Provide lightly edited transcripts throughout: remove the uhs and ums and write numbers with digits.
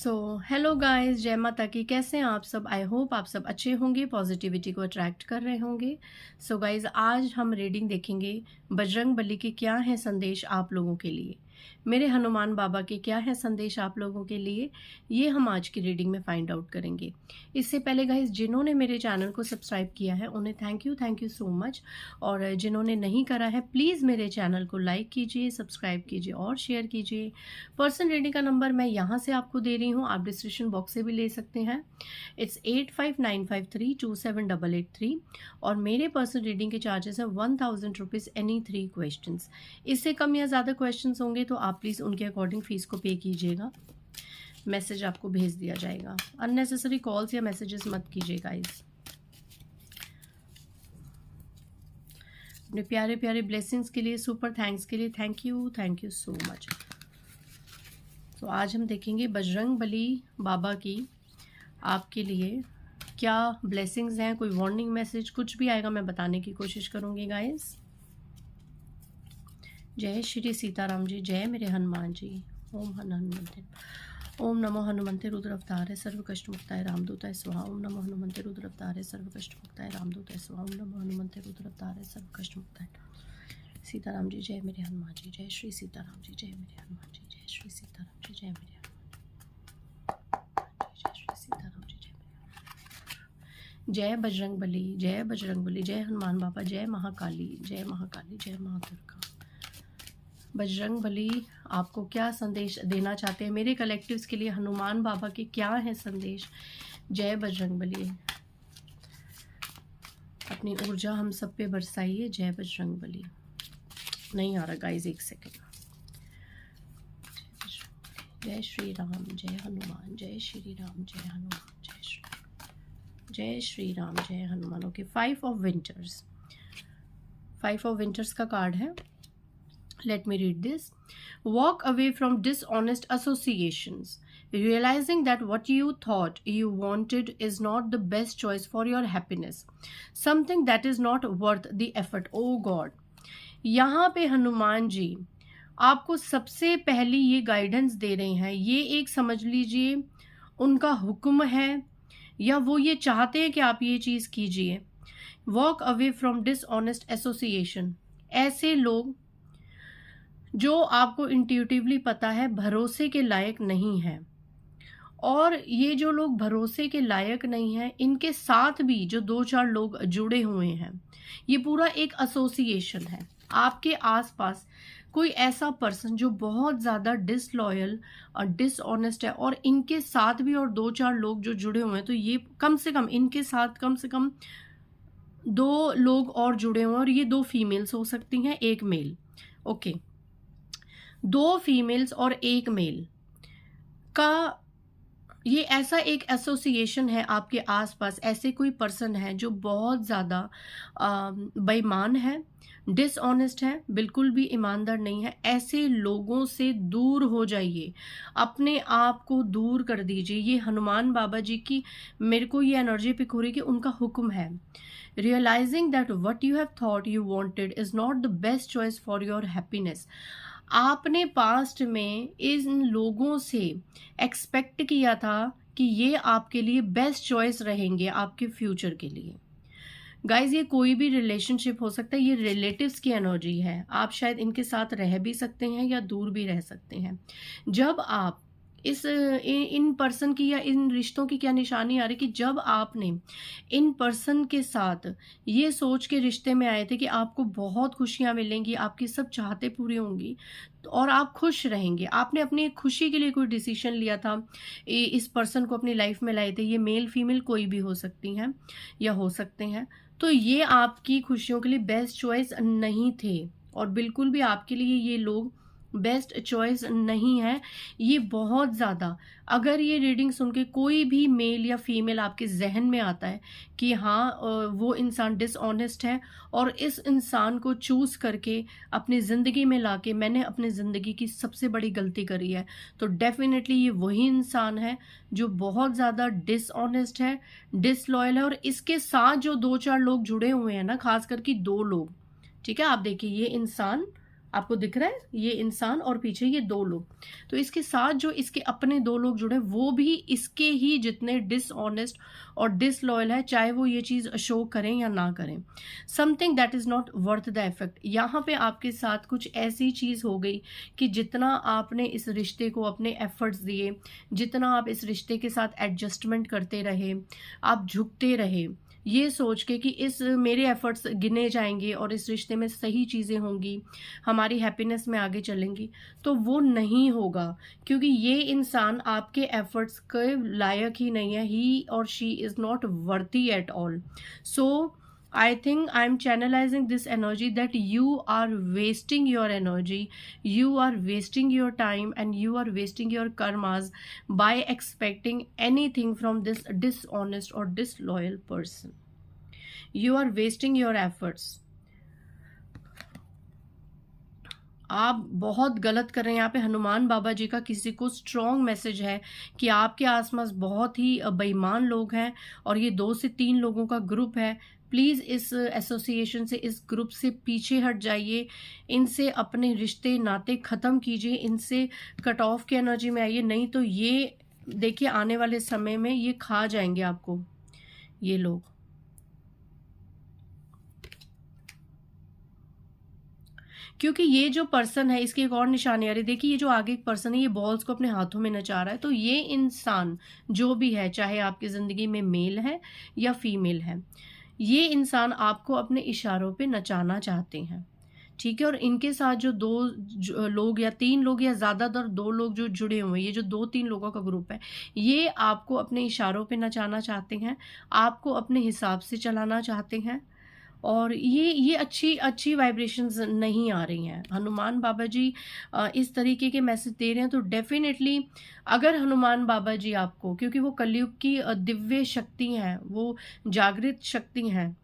So hello guys, जय माता की। कैसे हैं आप सब? आई होप आप सब अच्छे होंगे, पॉजिटिविटी को अट्रैक्ट कर रहे होंगे। सो गाइस, आज हम रीडिंग देखेंगे बजरंग बली के क्या है संदेश आप लोगों के लिए, मेरे हनुमान बाबा के क्या है संदेश आप लोगों के लिए। ये हम आज की रीडिंग में फाइंड आउट करेंगे। इससे पहले गाइस, जिन्होंने मेरे चैनल को सब्सक्राइब किया है उन्हें थैंक यू सो मच। और जिन्होंने नहीं करा है प्लीज़ मेरे चैनल को लाइक कीजिए, सब्सक्राइब कीजिए और शेयर कीजिए। पर्सनल रीडिंग का नंबर मैं यहाँ से आपको दे रही हूँ, आप डिस्क्रिप्शन बॉक्स से भी ले सकते हैं। इट्स 8595327883 और मेरे पर्सनल रीडिंग के चार्जेस है 1000 रुपीज़ एनी 3 क्वेश्चंस। इससे कम या ज़्यादा क्वेश्चंस होंगे तो आप प्लीज़ उनके अकॉर्डिंग फीस को पे कीजिएगा। मैसेज आपको भेज दिया जाएगा। अननेसेसरी कॉल्स या मैसेजेस मत कीजिएगा गाइस। अपने प्यारे प्यारे ब्लेसिंग्स के लिए, सुपर थैंक्स के लिए थैंक यू सो मच। तो आज हम देखेंगे बजरंग बली बाबा की आपके लिए क्या ब्लेसिंग्स हैं। कोई वार्निंग मैसेज कुछ भी आएगा मैं बताने की कोशिश करूंगी गाइस। जय श्री सीताराम जी, जय मेरे हनुमान जी। ओम हनुमंते, ओम नमो हनुमंते रुद्र अवतारे सर्व कष्ट मुक्ताय रामदूताय स्वाहा। ओम नमो हनुमंते रुद्र अवतारे सर्व कष्ट मुक्ताय रामदूताय स्वाहा। ओम नमो हनुमंते रुद्र अवतारे सर्व कष्ट मुक्ताय सीताराम जी, जय मेरे हनुमान जी। जय श्री सीताराम जी, जय मेरे हनुमान जी। जय श्री सीताराम जी, जय मेरे हनुमान जी। जय श्री सीताराम जी, जय मेरे। जय बजरंग बली, जय बजरंग बली, जय हनुमान बाबा, जय महाकाली, जय महाकाली, जय माँ दुर्गा। बजरंग बली आपको क्या संदेश देना चाहते हैं मेरे कलेक्टिव्स के लिए? हनुमान बाबा के क्या है संदेश? जय बजरंग बली, अपनी ऊर्जा हम सब पे बरसाइए। जय बजरंग बली। नहीं आ रहा गाइस, एक सेकेंड। जय श्री राम, जय हनुमान, जय श्री राम, जय हनुमान, जय श्री राम, जय Hanuman. Okay, 5 of winters, 5 of winters का कार्ड है। Let me read this. Walk away from dishonest associations, realizing that what you thought you wanted is not the best choice for your happiness. Something that is not worth the effort. Oh God. यहाँ पे हनुमान जी आपको सबसे पहली ये guidance दे रहे हैं। ये एक समझ लीजिए उनका हुक्म है या वो ये चाहते हैं कि आप ये चीज़ कीजिए। Walk away from dishonest association, ऐसे लोग जो आपको इंट्यूटिवली पता है भरोसे के लायक नहीं है, और ये जो लोग भरोसे के लायक नहीं हैं इनके साथ भी जो 2-4 लोग जुड़े हुए हैं, ये पूरा एक एसोसिएशन है। आपके आसपास कोई ऐसा पर्सन जो बहुत ज़्यादा डिसलॉयल और डिसऑनेस्ट है, और इनके साथ भी और 2-4 लोग जो जुड़े हुए हैं, तो ये कम से कम इनके साथ कम से कम 2 लोग और जुड़े हुए हैं, और ये 2 फीमेल्स हो सकती हैं, 1 मेल। ओके, 2 फीमेल्स और 1 मेल का ये ऐसा एक एसोसिएशन है आपके आसपास। ऐसे कोई पर्सन है जो बहुत ज़्यादा बेईमान है, डिसऑनेस्ट है, बिल्कुल भी ईमानदार नहीं है। ऐसे लोगों से दूर हो जाइए, अपने आप को दूर कर दीजिए। ये हनुमान बाबा जी की मेरे को ये एनर्जी पिक हो रही कि उनका हुक्म है। Realising that what you have thought you wanted is not the best choice for your happiness. आपने पास्ट में इन लोगों से एक्सपेक्ट किया था कि ये आपके लिए बेस्ट चॉइस रहेंगे आपके फ्यूचर के लिए। गाइज, ये कोई भी रिलेशनशिप हो सकता है, ये रिलेटिव्स की एनर्जी है। आप शायद इनके साथ रह भी सकते हैं या दूर भी रह सकते हैं। जब आप इन पर्सन की या इन रिश्तों की क्या निशानी आ रही कि जब आपने इन पर्सन के साथ ये सोच के रिश्ते में आए थे कि आपको बहुत खुशियां मिलेंगी, आपकी सब चाहते पूरी होंगी और आप खुश रहेंगे, आपने अपनी खुशी के लिए कोई डिसीजन लिया था, इस पर्सन को अपनी लाइफ में लाए थे। ये मेल फीमेल कोई भी हो सकती हैं या हो सकते हैं। तो ये आपकी खुशियों के लिए बेस्ट चॉइस नहीं थे, और बिल्कुल भी आपके लिए ये लोग बेस्ट चॉइस नहीं है। ये बहुत ज़्यादा, अगर ये रीडिंग सुन के कोई भी मेल या फीमेल आपके जहन में आता है कि हाँ वो इंसान डिसऑनेस्ट है और इस इंसान को चूज़ करके अपनी ज़िंदगी में लाके मैंने अपनी ज़िंदगी की सबसे बड़ी गलती करी है, तो डेफिनेटली ये वही इंसान है जो बहुत ज़्यादा डिसऑनेस्ट है, डिसलॉयल है। और इसके साथ जो 2-4 लोग जुड़े हुए हैं ना, खास करके 2 लोग, ठीक है, आप देखिए ये इंसान आपको दिख रहा है ये इंसान और पीछे ये 2 लोग, तो इसके साथ जो इसके अपने 2 लोग जुड़े वो भी इसके ही जितने डिसऑनेस्ट और डिसलॉयल है, चाहे वो ये चीज़ शो करें या ना करें। Something that is not worth the effect. यहाँ पे आपके साथ कुछ ऐसी चीज़ हो गई कि जितना आपने इस रिश्ते को अपने एफर्ट्स दिए, जितना आप इस रिश्ते के साथ एडजस्टमेंट करते रहे, आप झुकते रहे ये सोच के कि इस मेरे एफर्ट्स गिने जाएंगे और इस रिश्ते में सही चीज़ें होंगी, हमारी हैप्पीनेस में आगे चलेंगी, तो वो नहीं होगा, क्योंकि ये इंसान आपके एफर्ट्स के लायक ही नहीं है। ही और she is not worthy at all. So I think I'm channelizing this energy that you are wasting your energy, you are wasting your time, and you are wasting your karmas by expecting anything from this dishonest or disloyal person. You are wasting your efforts. आप बहुत गलत कर रहे हैं। यहाँ पे हनुमान बाबा जी का किसी को स्ट्रॉन्ग मैसेज है कि आपके आसपास बहुत ही बेईमान लोग हैं और ये 2 से 3 लोगों का ग्रुप है। प्लीज़ इस एसोसिएशन से, इस ग्रुप से पीछे हट जाइए, इनसे अपने रिश्ते नाते ख़त्म कीजिए, इनसे कट ऑफ की एनर्जी में आइए, नहीं तो ये देखिए आने वाले समय में ये खा जाएंगे आपको ये लोग। क्योंकि ये जो पर्सन है इसकी एक और निशानी आ रही है। देखिए ये जो आगे एक पर्सन है ये बॉल्स को अपने हाथों में नचा रहा है। तो ये इंसान जो भी है, चाहे आपकी ज़िंदगी में मेल है या फीमेल है, ये इंसान आपको अपने इशारों पे नचाना चाहते हैं, ठीक है। और इनके साथ जो 2 लोग या 3 लोग या ज़्यादातर 2 लोग जो जुड़े हुए हैं, ये जो 2-3 लोगों का ग्रुप है, ये आपको अपने इशारों पे नचाना चाहते हैं, आपको अपने हिसाब से चलाना चाहते हैं। और ये अच्छी वाइब्रेशंस नहीं आ रही हैं। हनुमान बाबा जी इस तरीके के मैसेज दे रहे हैं, तो डेफिनेटली अगर हनुमान बाबा जी आपको, क्योंकि वो कलयुग की दिव्य शक्ति हैं, वो जागृत शक्ति हैं,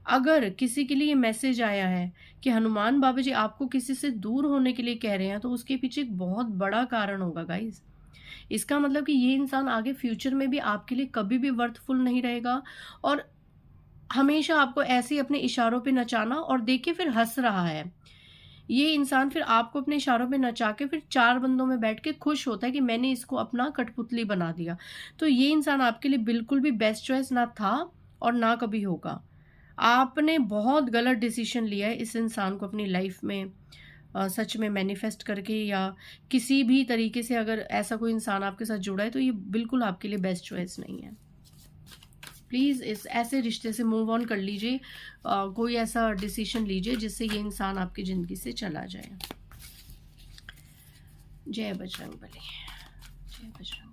अगर किसी के लिए मैसेज आया है कि हनुमान बाबा जी आपको किसी से दूर होने के लिए कह रहे हैं, तो उसके पीछे एक बहुत बड़ा कारण होगा गाइज। इसका मतलब कि ये इंसान आगे फ्यूचर में भी आपके लिए कभी भी वर्थफुल नहीं रहेगा और हमेशा आपको ऐसे ही अपने इशारों पे नचाना। और देखिए फिर हंस रहा है ये इंसान, फिर आपको अपने इशारों पे नचा के फिर 4 बंदों में बैठ के खुश होता है कि मैंने इसको अपना कठपुतली बना दिया। तो ये इंसान आपके लिए बिल्कुल भी बेस्ट चॉइस ना था और ना कभी होगा। आपने बहुत गलत डिसीजन लिया है इस इंसान को अपनी लाइफ में सच में मैनिफेस्ट करके, या किसी भी तरीके से अगर ऐसा कोई इंसान आपके साथ जुड़ा है तो ये बिल्कुल आपके लिए बेस्ट चॉइस नहीं है। प्लीज़ इस ऐसे रिश्ते से मूव ऑन कर लीजिए, कोई ऐसा डिसीजन लीजिए जिससे ये इंसान आपकी ज़िंदगी से चला जाए। जय बजरंगबली, जय बजरंगबली,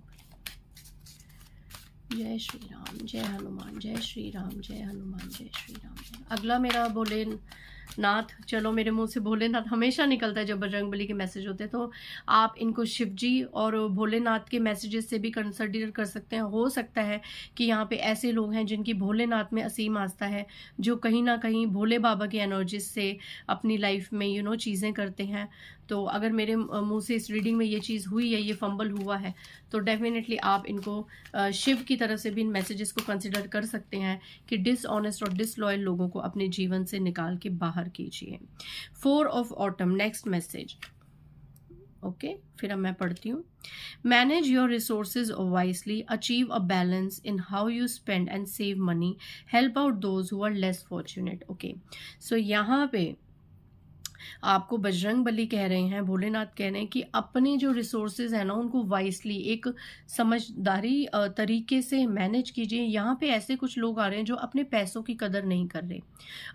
जय श्री राम, जय हनुमान, जय श्री राम, जय हनुमान, जय श्री राम। अगला मेरा भोलेनाथ, चलो मेरे मुंह से भोलेनाथ हमेशा निकलता है जब बजरंगबली के मैसेज होते हैं, तो आप इनको शिव जी और भोलेनाथ के मैसेजेस से भी कंसिडर कर सकते हैं। हो सकता है कि यहाँ पे ऐसे लोग हैं जिनकी भोलेनाथ में असीम आस्था है, जो कहीं ना कहीं भोले बाबा की एनर्जी से अपनी लाइफ में चीज़ें करते हैं। तो अगर मेरे मुंह से इस रीडिंग में ये चीज़ हुई है, ये फंबल हुआ है, तो डेफिनेटली आप इनको शिव की तरफ से भी इन मैसेजेस को कंसिडर कर सकते हैं कि डिसऑनेस्ट और डिसलॉयल लोगों को अपने जीवन से निकाल के बाहर कीजिए। 4 of autumn, next message. Okay, फिर अब मैं पढ़ती हूँ। Manage your resources wisely, achieve a balance in how you spend and save money, help out those who are less fortunate. Okay, so यहाँ पे आपको बजरंगबली कह रहे हैं, भोलेनाथ कह रहे हैं कि अपने जो रिसोर्सेज है ना उनको वाइसली, एक समझदारी तरीके से मैनेज कीजिए। यहाँ पे ऐसे कुछ लोग आ रहे हैं जो अपने पैसों की कदर नहीं कर रहे,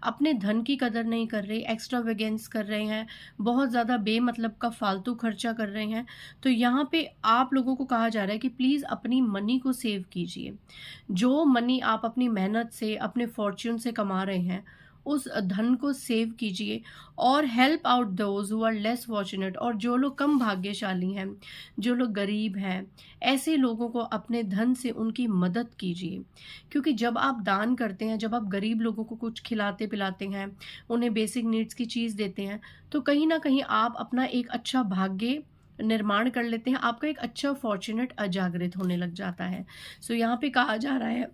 अपने धन की कदर नहीं कर रहे, एक्स्ट्रावेगेंस कर रहे हैं, बहुत ज़्यादा बेमतलब का फालतू खर्चा कर रहे हैं। तो यहाँ पे आप लोगों को कहा जा रहा है कि प्लीज़ अपनी मनी को सेव कीजिए। जो मनी आप अपनी मेहनत से, अपने फॉर्च्यून से कमा रहे हैं, उस धन को सेव कीजिए और help out those who are less fortunate. और जो लोग कम भाग्यशाली हैं, जो लोग गरीब हैं, ऐसे लोगों को अपने धन से उनकी मदद कीजिए। क्योंकि जब आप दान करते हैं, जब आप गरीब लोगों को कुछ खिलाते पिलाते हैं, उन्हें बेसिक नीड्स की चीज़ देते हैं, तो कहीं ना कहीं आप अपना एक अच्छा भाग्य निर्माण कर लेते हैं, आपका एक अच्छा फॉर्चुनेट अजागृत होने लग जाता है। सो यहाँ पे कहा जा रहा है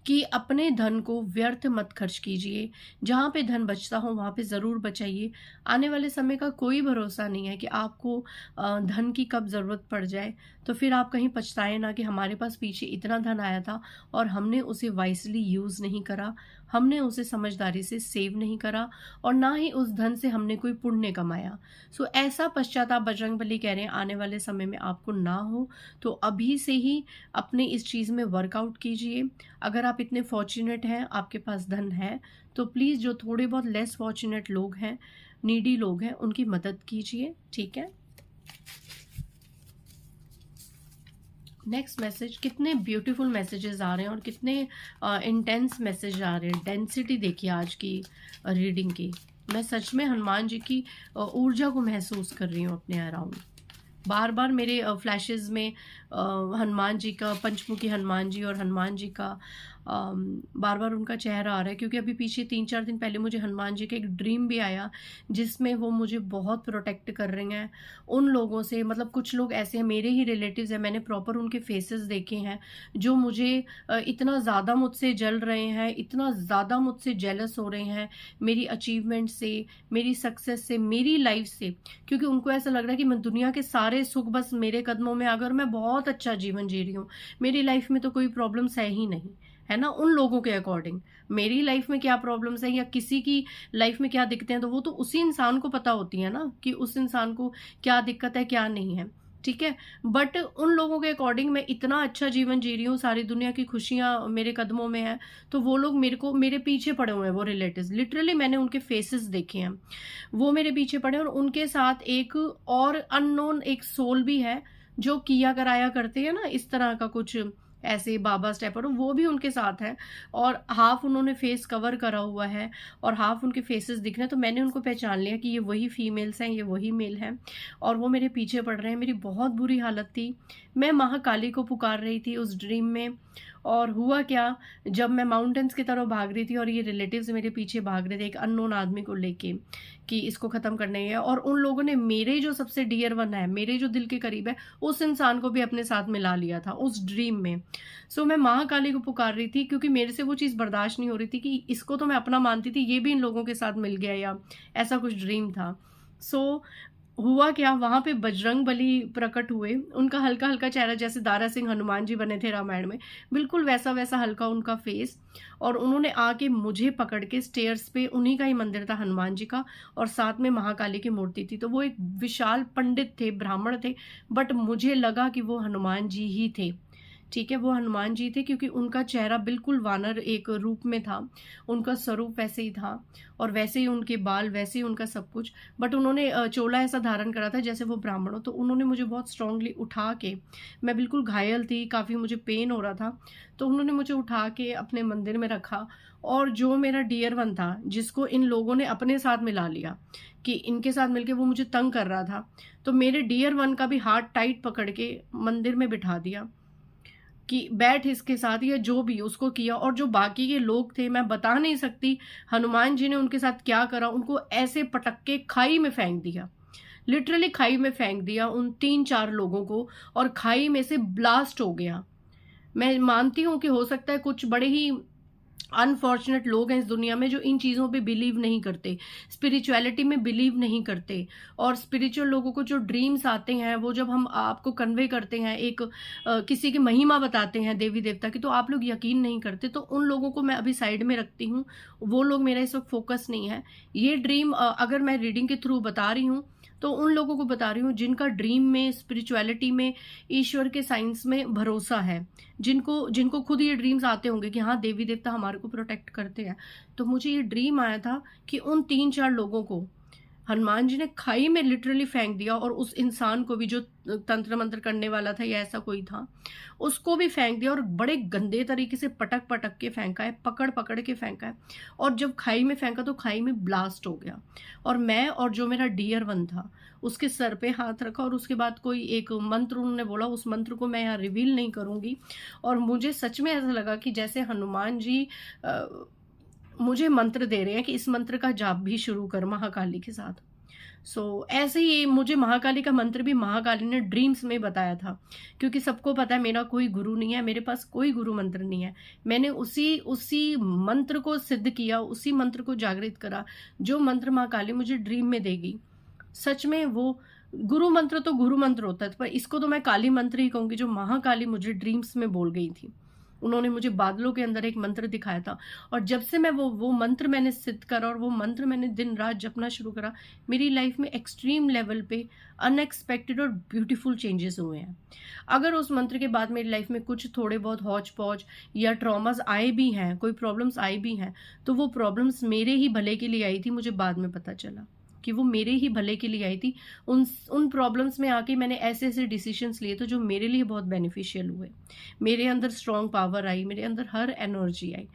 कि अपने धन को व्यर्थ मत खर्च कीजिए। जहाँ पे धन बचता हो वहाँ पे ज़रूर बचाइए। आने वाले समय का कोई भरोसा नहीं है कि आपको धन की कब ज़रूरत पड़ जाए, तो फिर आप कहीं पछताएं ना कि हमारे पास पीछे इतना धन आया था और हमने उसे वाइसली यूज़ नहीं करा, हमने उसे समझदारी से सेव नहीं करा और ना ही उस धन से हमने कोई पुण्य कमाया। सो ऐसा पश्चाताप बजरंगबली कह रहे हैं आने वाले समय में आपको ना हो, तो अभी से ही अपने इस चीज़ में वर्कआउट कीजिए। अगर आप इतने फॉर्च्यूनेट हैं, आपके पास धन है, तो प्लीज़ जो थोड़े बहुत लेस फॉर्च्यूनेट लोग हैं, नीडी लोग हैं, उनकी मदद कीजिए, ठीक है। नेक्स्ट मैसेज, कितने ब्यूटीफुल मैसेजेस आ रहे हैं और कितने इंटेंस मैसेज आ रहे हैं। डेंसिटी देखिए आज की रीडिंग की, मैं सच में हनुमान जी की ऊर्जा को महसूस कर रही हूँ अपने अराउंड। बार बार मेरे फ्लैशेस में हनुमान जी का, पंचमुखी हनुमान जी और हनुमान जी का बार बार उनका चेहरा आ रहा है, क्योंकि अभी पीछे 3-4 दिन पहले मुझे हनुमान जी का एक ड्रीम भी आया जिसमें वो मुझे बहुत प्रोटेक्ट कर रहे हैं उन लोगों से। मतलब कुछ लोग ऐसे हैं, मेरे ही रिलेटिव्स हैं, मैंने प्रॉपर उनके फेसेस देखे हैं जो मुझे इतना ज़्यादा मुझसे जल रहे हैं, इतना ज़्यादा मुझसे जेलस हो रहे हैं मेरी अचीवमेंट से, मेरी सक्सेस से, मेरी लाइफ से, क्योंकि उनको ऐसा लग रहा है कि मैं दुनिया के सारे सुख बस मेरे कदमों में, अगर मैं बहुत अच्छा जीवन जी रही हूँ, मेरी लाइफ में तो कोई प्रॉब्लम्स है ही नहीं, है ना। उन लोगों के अकॉर्डिंग मेरी लाइफ में क्या प्रॉब्लम्स है या किसी की लाइफ में क्या दिक्कतें हैं, तो वो तो उसी इंसान को पता होती है ना कि उस इंसान को क्या दिक्कत है क्या नहीं है, ठीक है। बट उन लोगों के अकॉर्डिंग मैं इतना अच्छा जीवन जी रही हूँ, सारी दुनिया की खुशियां मेरे कदमों में है, तो वो लोग मेरे पीछे पड़े हुए हैं। वो रिलेटिव्स, लिटरली मैंने उनके फेसेस देखे हैं, वो मेरे पीछे पड़े हैं और उनके साथ एक और अननोन एक सोल भी है जो किया कराया करते हैं ना इस तरह का कुछ, ऐसे बाबा स्टेपर, वो भी उनके साथ है और हाफ उन्होंने फेस कवर करा हुआ है और हाफ उनके फेसेस दिख रहे हैं। तो मैंने उनको पहचान लिया कि ये वही फीमेल्स हैं, ये वही मेल हैं और वो मेरे पीछे पड़ रहे हैं। मेरी बहुत बुरी हालत थी, मैं महाकाली को पुकार रही थी उस ड्रीम में। और हुआ क्या, जब मैं माउंटेन्स की तरफ भाग रही थी और ये रिलेटिव्स मेरे पीछे भाग रहे थे एक अननोन आदमी को लेके कि इसको खत्म करना है, और उन लोगों ने मेरे जो सबसे डियर वन है, मेरे जो दिल के करीब है, उस इंसान को भी अपने साथ मिला लिया था उस ड्रीम में। सो मैं महाकाली को पुकार रही थी क्योंकि मेरे से वो चीज़ बर्दाश्त नहीं हो रही थी कि इसको तो मैं अपना मानती थी, ये भी इन लोगों के साथ मिल गया या ऐसा कुछ ड्रीम था। सो हुआ क्या, वहां पे बजरंग बली प्रकट हुए, उनका हल्का हल्का चेहरा, जैसे दारा सिंह हनुमान जी बने थे रामायण में, बिल्कुल वैसा वैसा हल्का उनका फेस। और उन्होंने आके मुझे पकड़ के स्टेयर्स पे, उन्हीं का ही मंदिर था हनुमान जी का और साथ में महाकाली की मूर्ति थी, तो वो एक विशाल पंडित थे, ब्राह्मण थे, बट मुझे लगा कि वो हनुमान जी ही थे, ठीक है। वो हनुमान जी थे क्योंकि उनका चेहरा बिल्कुल वानर एक रूप में था, उनका स्वरूप वैसे ही था और वैसे ही उनके बाल, वैसे ही उनका सब कुछ, बट उन्होंने चोला ऐसा धारण करा था जैसे वो ब्राह्मण हो। तो उन्होंने मुझे बहुत स्ट्रांगली उठा के, मैं बिल्कुल घायल थी, काफ़ी मुझे पेन हो रहा था, तो उन्होंने मुझे उठा के अपने मंदिर में रखा। और जो मेरा डियर वन था, जिसको इन लोगों ने अपने साथ मिला लिया कि इनके साथ मिलके वो मुझे तंग कर रहा था, तो मेरे डियर वन का भी हाथ टाइट पकड़ के मंदिर में बिठा दिया कि बैठ इसके साथ, या जो भी उसको किया। और जो बाकी के लोग थे, मैं बता नहीं सकती हनुमान जी ने उनके साथ क्या करा, उनको ऐसे पटक के खाई में फेंक दिया, लिटरली खाई में फेंक दिया उन 3-4 लोगों को, और खाई में से ब्लास्ट हो गया। मैं मानती हूँ कि हो सकता है कुछ बड़े ही अनफॉर्चुनेट लोग हैं इस दुनिया में जो इन चीज़ों पे बिलीव नहीं करते, स्पिरिचुअलिटी में बिलीव नहीं करते। और स्पिरिचुअल लोगों को जो ड्रीम्स आते हैं, वो जब हम आपको कन्वे करते हैं, एक किसी की महिमा बताते हैं देवी देवता की, तो आप लोग यकीन नहीं करते। तो उन लोगों को मैं अभी साइड में रखती हूँ, वो लोग मेरा इस वक्त फोकस नहीं है। ये ड्रीम अगर मैं रीडिंग के थ्रू बता रही हूँ तो उन लोगों को बता रही हूँ जिनका ड्रीम में, स्पिरिचुअलिटी में, ईश्वर के साइंस में भरोसा है, जिनको खुद ये ड्रीम्स आते होंगे कि हाँ देवी देवता हमारे को प्रोटेक्ट करते हैं। तो मुझे ये ड्रीम आया था कि उन 3-4 लोगों को हनुमान जी ने खाई में लिटरली फेंक दिया, और उस इंसान को भी जो तंत्र मंत्र करने वाला था या ऐसा कोई था, उसको भी फेंक दिया और बड़े गंदे तरीके से पटक पटक के फेंका है, पकड़ पकड़ के फेंका है। और जब खाई में फेंका तो खाई में ब्लास्ट हो गया, और मैं और जो मेरा डियर वन था उसके सर पे हाथ रखा, और उसके बाद कोई एक मंत्र उन्होंने बोला, उस मंत्र को मैं यहाँ रिवील नहीं करूँगी। और मुझे सच में ऐसा लगा कि जैसे हनुमान जी मुझे मंत्र दे रहे हैं कि इस मंत्र का जाप भी शुरू कर महाकाली के साथ। ऐसे ही मुझे महाकाली का मंत्र भी महाकाली ने ड्रीम्स में बताया था, क्योंकि सबको पता है मेरा कोई गुरु नहीं है, मेरे पास कोई गुरु मंत्र नहीं है। मैंने उसी मंत्र को सिद्ध किया, उसी मंत्र को जागृत करा जो मंत्र महाकाली मुझे ड्रीम में देगी। सच में वो गुरु मंत्र तो गुरु मंत्र होता है, पर इसको तो मैं काली मंत्र ही कहूंगी, जो महाकाली मुझे ड्रीम्स में बोल गई थी। उन्होंने मुझे बादलों के अंदर एक मंत्र दिखाया था, और जब से मैं वो मंत्र मैंने सिद्ध करा और वो मंत्र मैंने दिन रात जपना शुरू करा, मेरी लाइफ में एक्सट्रीम लेवल पे अनएक्सपेक्टेड और ब्यूटीफुल चेंजेस हुए हैं। अगर उस मंत्र के बाद मेरी लाइफ में कुछ थोड़े बहुत हौच पौच या ट्रॉमास आए भी हैं, कोई प्रॉब्लम्स आई भी हैं, तो वो प्रॉब्लम्स मेरे ही भले के लिए आई थी। मुझे बाद में पता चला कि वो मेरे ही भले के लिए आई थी। उन प्रॉब्लम्स में आके मैंने ऐसे ऐसे डिसीजंस लिए थे जो मेरे लिए बहुत बेनिफिशियल हुए। मेरे अंदर स्ट्रॉन्ग पावर आई, मेरे अंदर हर एनर्जी आई।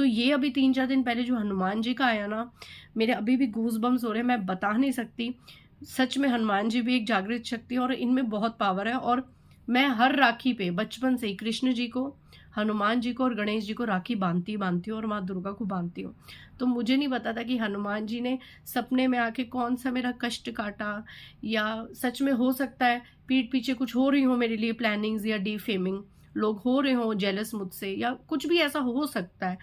ये अभी 3-4 दिन पहले जो हनुमान जी का आया ना, मेरे अभी भी गूज बम्स हो रहे हैं, मैं बता नहीं सकती। सच में हनुमान जी भी एक जागृत शक्ति है और इनमें बहुत पावर है। और मैं हर राखी पे बचपन से ही कृष्ण जी को, हनुमान जी को और गणेश जी को राखी बांधती हूँ और माँ दुर्गा को बांधती हूँ। तो मुझे नहीं पता था कि हनुमान जी ने सपने में आके कौन सा मेरा कष्ट काटा, या सच में हो सकता है पीठ पीछे कुछ हो रही हो मेरे लिए प्लानिंग्स, या डिफेमिंग लोग हो रहे हो जेलस मुझसे, या कुछ भी ऐसा हो सकता है।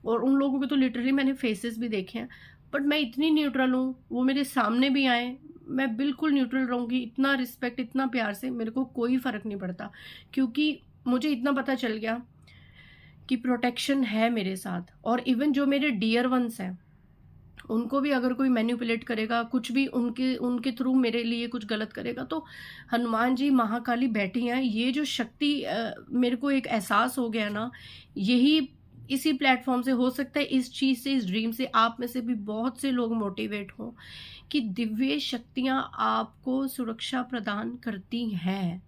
और उन लोगों के तो लिटरली मैंने फेसेस भी देखे हैं, बट मैं इतनी न्यूट्रल हूँ। वो मेरे सामने भी आए, मैं बिल्कुल न्यूट्रल रहूँगी। इतना रिस्पेक्ट, इतना प्यार से मेरे को कोई फर्क नहीं पड़ता, क्योंकि मुझे इतना पता चल गया कि प्रोटेक्शन है मेरे साथ। और इवन जो मेरे डियर वंस हैं, उनको भी अगर कोई मैनिपुलेट करेगा, कुछ भी उनके थ्रू मेरे लिए कुछ गलत करेगा, तो हनुमान जी महाकाली बैठी हैं। ये जो शक्ति मेरे को एक एहसास हो गया ना, यही इसी प्लेटफॉर्म से हो सकता है, इस चीज़ से, इस ड्रीम से आप में से भी बहुत से लोग मोटिवेट हों कि दिव्य शक्तियाँ आपको सुरक्षा प्रदान करती हैं।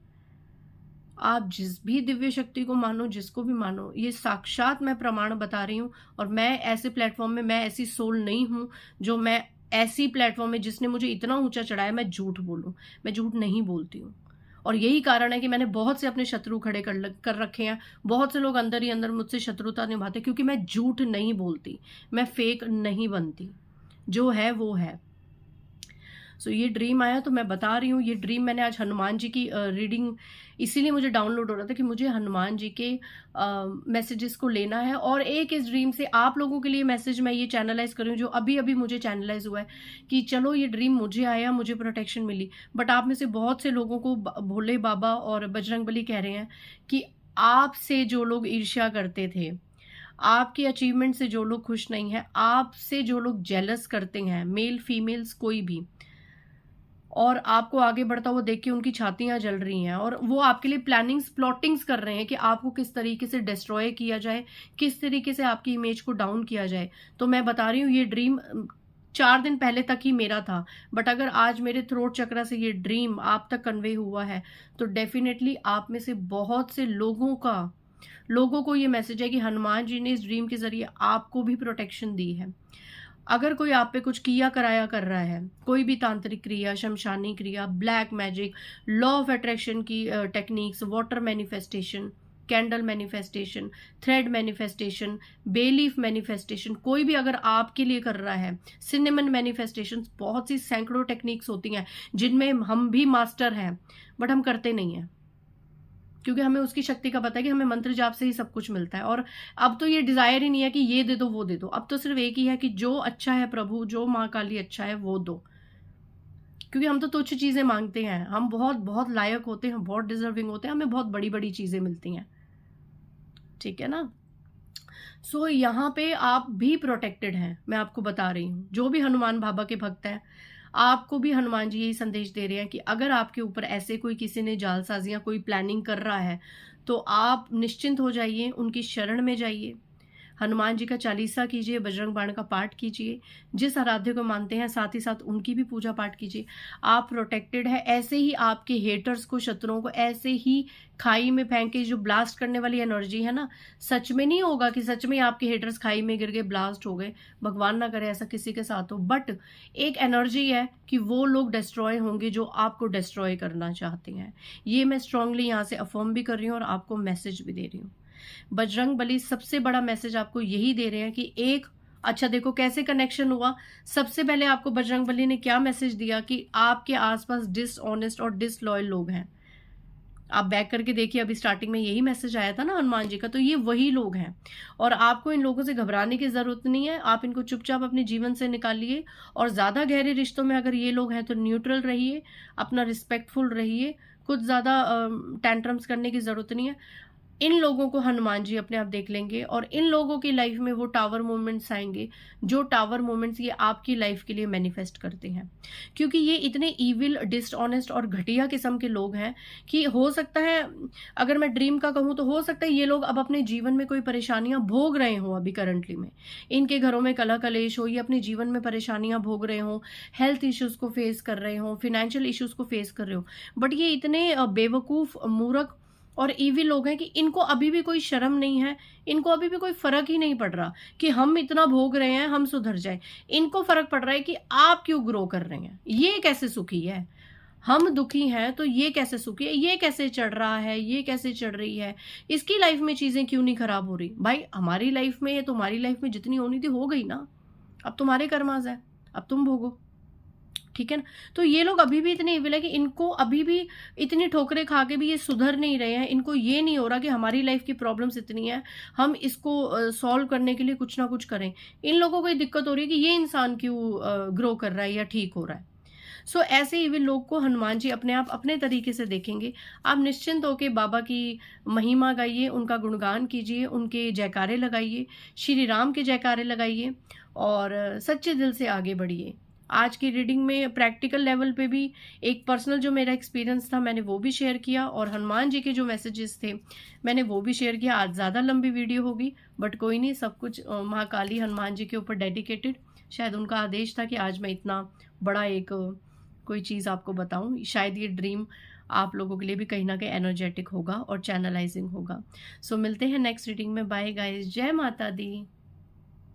आप जिस भी दिव्य शक्ति को मानो, जिसको भी मानो, ये साक्षात मैं प्रमाण बता रही हूँ। और मैं ऐसे प्लेटफॉर्म में, मैं ऐसी सोल नहीं हूँ जो मैं ऐसी प्लेटफॉर्म में जिसने मुझे इतना ऊंचा चढ़ाया मैं झूठ बोलूँ। मैं झूठ नहीं बोलती हूँ, और यही कारण है कि मैंने बहुत से अपने शत्रु खड़े कर रखे हैं। बहुत से लोग अंदर ही अंदर मुझसे शत्रुता निभाते, क्योंकि मैं झूठ नहीं बोलती, मैं फेक नहीं बनती, जो है वो है। ये ड्रीम आया तो मैं बता रही हूँ। ये ड्रीम मैंने आज हनुमान जी की रीडिंग इसीलिए मुझे डाउनलोड हो रहा था कि मुझे हनुमान जी के मैसेजेस को लेना है। और एक इस ड्रीम से आप लोगों के लिए मैसेज मैं ये चैनलाइज कर रही हूँ, जो अभी अभी मुझे चैनलाइज हुआ है कि चलो ये ड्रीम मुझे आया, मुझे प्रोटेक्शन मिली, बट आप में से बहुत से लोगों को भोले बाबा और बजरंगबली कह रहे हैं कि आपसे जो लोग ईर्ष्या करते थे, आपकी अचीवमेंट से जो लोग खुश नहीं है, आपसे जो लोग जेलस करते हैं, मेल फीमेल्स कोई भी, और आपको आगे बढ़ता हुआ देख के उनकी छातियां जल रही हैं, और वो आपके लिए प्लॉटिंग्स कर रहे हैं कि आपको किस तरीके से डिस्ट्रॉय किया जाए, किस तरीके से आपकी इमेज को डाउन किया जाए। तो मैं बता रही हूँ, ये ड्रीम 4 दिन पहले तक ही मेरा था, बट अगर आज मेरे थ्रोट चक्र से ये ड्रीम आप तक कन्वे हुआ है, तो डेफिनेटली आप में से बहुत से लोगों को ये मैसेज है कि हनुमान जी ने इस ड्रीम के जरिए आपको भी प्रोटेक्शन दी है। अगर कोई आप पे कुछ किया कराया कर रहा है, कोई भी तांत्रिक क्रिया, शमशानी क्रिया, black magic, law of attraction की techniques, water manifestation, candle manifestation, thread manifestation, belief manifestation, कोई भी अगर आपके लिए कर रहा है, सिनेमन मैनिफेस्टेशन, बहुत सी सैकड़ों टेक्निक्स होती हैं जिनमें हम भी मास्टर हैं, बट हम करते नहीं हैं, क्योंकि हमें उसकी शक्ति का पता है कि हमें मंत्र जाप से ही सब कुछ मिलता है। और अब तो ये डिजायर ही नहीं है कि ये दे दो वो दे दो, अब तो सिर्फ एक ही है कि जो अच्छा है प्रभु, जो माँ काली अच्छा है वो दो। क्योंकि हम तो तुच्छ चीजें मांगते हैं, हम बहुत बहुत लायक होते हैं, बहुत डिजर्विंग होते हैं, हमें बहुत बड़ी बड़ी चीजें मिलती हैं, ठीक है ना। यहाँ पे आप भी प्रोटेक्टेड हैं, मैं आपको बता रही हूँ। जो भी हनुमान बाबा के भक्त हैं, आपको भी हनुमान जी यही संदेश दे रहे हैं कि अगर आपके ऊपर ऐसे कोई किसी ने जालसाजियां, कोई प्लानिंग कर रहा है, तो आप निश्चिंत हो जाइए, उनकी शरण में जाइए, हनुमान जी का चालीसा कीजिए, बजरंग बाण का पाठ कीजिए, जिस आराध्य को मानते हैं साथ ही साथ उनकी भी पूजा पाठ कीजिए। आप प्रोटेक्टेड है। ऐसे ही आपके हेटर्स को, शत्रुओं को ऐसे ही खाई में फेंक के, जो ब्लास्ट करने वाली एनर्जी है ना, सच में नहीं होगा कि सच में आपके हेटर्स खाई में गिर गए, ब्लास्ट हो गए, भगवान ना करे ऐसा किसी के साथ हो, बट एक एनर्जी है कि वो लोग डिस्ट्रॉय होंगे जो आपको डिस्ट्रॉय करना चाहते हैं। ये मैं स्ट्रांगली यहाँ से अफर्म भी कर रही हूँ और आपको मैसेज भी दे रही हूँ। बजरंग बली सबसे बड़ा मैसेज आपको यही दे रहे हैं कि एक अच्छा देखो कैसे कनेक्शन हुआ। सबसे पहले आपको बजरंगबली ने क्या मैसेज दिया कि आपके आसपास डिसऑनेस्ट और डिसलॉयल लोग हैं। आप बैक करके देखिए, अभी स्टार्टिंग में यही मैसेज आया था ना हनुमान जी का, तो ये वही लोग हैं और आपको इन लोगों से घबराने की जरूरत नहीं है। आप इनको चुपचाप अपने जीवन से निकालिए और ज्यादा गहरे रिश्तों में अगर ये लोग हैं तो न्यूट्रल रहिए, अपना रिस्पेक्टफुल रहिए, कुछ ज्यादा टेंट्रम्स करने की जरूरत नहीं है। इन लोगों को हनुमान जी अपने आप देख लेंगे और इन लोगों की लाइफ में वो टावर मोमेंट्स आएंगे जो टावर मोमेंट्स ये आपकी लाइफ के लिए मैनिफेस्ट करते हैं, क्योंकि ये इतने इविल, डिसऑनेस्ट और घटिया किस्म के लोग हैं कि हो सकता है, अगर मैं ड्रीम का कहूँ तो हो सकता है ये लोग अब अपने जीवन में कोई परेशानियां भोग रहे हो। अभी करंटली में इनके घरों में कलह कलेश हो, ये अपने जीवन में परेशानियां भोग रहे हो, हेल्थ इश्यूज को फेस कर रहे हो, फिनेंशियल इश्यूज को फेस कर रहे हो, बट ये इतने बेवकूफ, मूर्ख और ईवी लोग हैं कि इनको अभी भी कोई शर्म नहीं है, इनको अभी भी कोई फर्क ही नहीं पड़ रहा कि हम इतना भोग रहे हैं, हम सुधर जाए। इनको फर्क पड़ रहा है कि आप क्यों ग्रो कर रहे हैं, ये कैसे सुखी है, हम दुखी हैं तो ये कैसे सुखी है, ये कैसे चढ़ रहा है, ये कैसे चढ़ रही है, इसकी लाइफ में चीजें क्यों नहीं खराब हो रही। भाई हमारी लाइफ में, तुम्हारी लाइफ में जितनी होनी थी हो गई ना, अब तुम्हारे कर्माज है, अब तुम भोगो, ठीक है ना। तो ये लोग अभी भी इतने इविल है कि इनको अभी भी इतनी ठोकरें खा के भी ये सुधर नहीं रहे हैं। इनको ये नहीं हो रहा कि हमारी लाइफ की प्रॉब्लम्स इतनी है, हम इसको सॉल्व करने के लिए कुछ ना कुछ करें। इन लोगों को ये दिक्कत हो रही है कि ये इंसान क्यों ग्रो कर रहा है या ठीक हो रहा है। सो ऐसे इविल लोग को हनुमान जी अपने आप अपने तरीके से देखेंगे। आप निश्चिंत होकर बाबा की महिमा गाइए, उनका गुणगान कीजिए, उनके जयकारे लगाइए, श्री राम के जयकारे लगाइए और सच्चे दिल से आगे बढ़िए। आज की रीडिंग में प्रैक्टिकल लेवल पे भी एक पर्सनल जो मेरा एक्सपीरियंस था मैंने वो भी शेयर किया और हनुमान जी के जो मैसेजेस थे मैंने वो भी शेयर किया। आज ज़्यादा लंबी वीडियो होगी बट कोई नहीं, सब कुछ महाकाली हनुमान जी के ऊपर डेडिकेटेड। शायद उनका आदेश था कि आज मैं इतना बड़ा एक कोई चीज़ आपको बताऊं। शायद ये ड्रीम आप लोगों के लिए भी कहीं ना कहीं एनर्जेटिक होगा और चैनलाइजिंग होगा। सो मिलते हैं नेक्स्ट रीडिंग में। बाय गाइस, जय माता दी।